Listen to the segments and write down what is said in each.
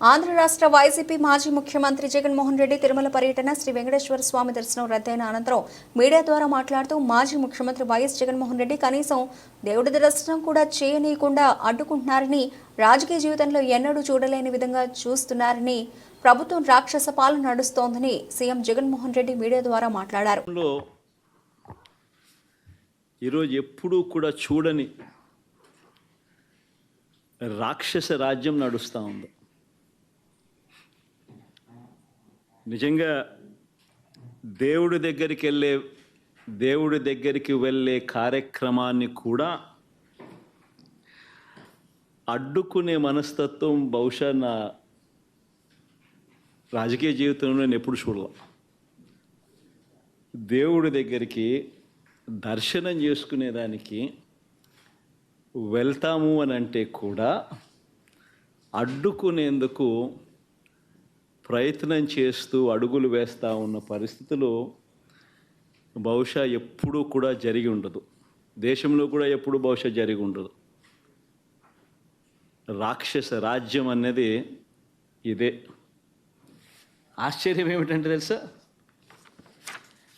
ఆంధ్ర రాష్ట్ర వైసీపీ మాజీ ముఖ్యమంత్రి జగన్మోహన్ రెడ్డి తిరుమల పర్యటన శ్రీ వెంకటేశ్వర స్వామి దర్శనం రద్దయిన అనంతరం మీడియా ద్వారా మాట్లాడుతూ మాజీ ముఖ్యమంత్రి వైఎస్ జగన్మోహన్ రెడ్డి కనీసం దేవుడి దర్శనం కూడా చేయనీయకుండా అడ్డుకుంటున్నారని, రాజకీయ జీవితంలో ఎన్నడూ చూడలేని విధంగా చూస్తున్నారని, ప్రభుత్వం రాక్షస పాలన నడుస్తోందని సీఎం జగన్మోహన్ రెడ్డి మీడియా ద్వారా మాట్లాడారు. ఈరోజు ఎప్పుడూ కూడా చూడని రాక్షస రాజ్యం నడుస్తూ ఉంది. నిజంగా దేవుడి దగ్గరికి వెళ్ళే కార్యక్రమాన్ని కూడా అడ్డుకునే మనస్తత్వం బహుశా నా రాజకీయ జీవితంలో నేను ఎప్పుడు చూడలే. దేవుడి దగ్గరికి దర్శనం చేసుకునేదానికి వెళ్తాము అని అంటే కూడా అడ్డుకునేందుకు ప్రయత్నం చేస్తూ అడుగులు వేస్తూ ఉన్న పరిస్థితులు బహుశా ఎప్పుడూ కూడా జరిగి ఉండదు. దేశంలో కూడా ఎప్పుడు బహుశా జరిగి ఉండదు. రాక్షస రాజ్యం అనేది ఇదే. ఆశ్చర్యం ఏమిటంటే తెలుసా,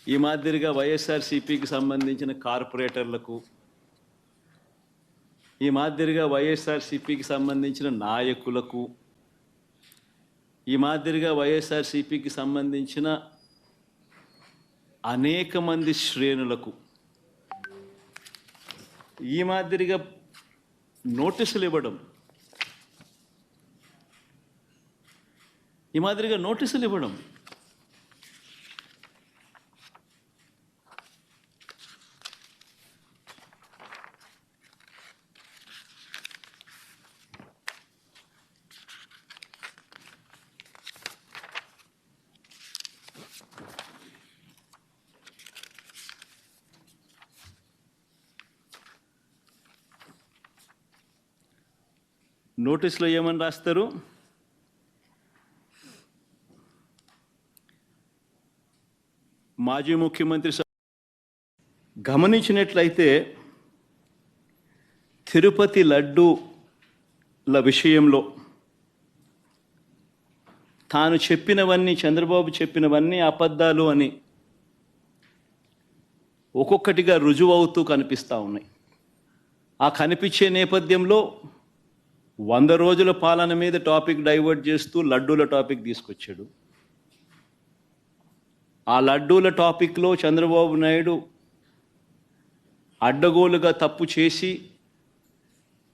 ఈ మాదిరిగా వైఎస్ఆర్సీపీకి సంబంధించిన కార్పొరేటర్లకు, ఈ మాదిరిగా వైఎస్ఆర్సీపీకి సంబంధించిన నాయకులకు, ఈ మాదిరిగా వైఎస్ఆర్సీపీకి సంబంధించిన అనేక మంది శ్రేణులకు ఈ మాదిరిగా నోటీసులు ఇవ్వడం, నోటీసులో ఏమని రాస్తారు, మాజీ ముఖ్యమంత్రి గమనించినట్లయితే తిరుపతి లడ్డూల విషయంలో తాను చెప్పినవన్నీ, చంద్రబాబు చెప్పినవన్నీ అబద్ధాలు అని ఒక్కొక్కటిగా రుజువవుతూ కనిపిస్తూ ఉన్నాయి. ఆ కనిపించే నేపథ్యంలో 100 రోజుల పాలన మీద టాపిక్ డైవర్ట్ చేస్తూ లడ్డూల టాపిక్ తీసుకొచ్చాడు. ఆ లడ్డూల టాపిక్లో చంద్రబాబు నాయుడు అడ్డగోలుగా తప్పు చేసి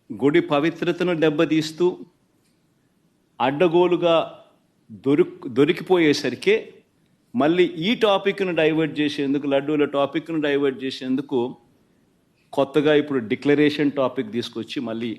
గుడి పవిత్రతను దెబ్బతీస్తూ అడ్డగోలుగా దొరికిపోయేసరికి మళ్ళీ ఈ టాపిక్ను డైవర్ట్ చేసేందుకు, లడ్డూల టాపిక్ను డైవర్ట్ చేసేందుకు కొత్తగా ఇప్పుడు డిక్లరేషన్ టాపిక్ తీసుకొచ్చి మళ్ళీ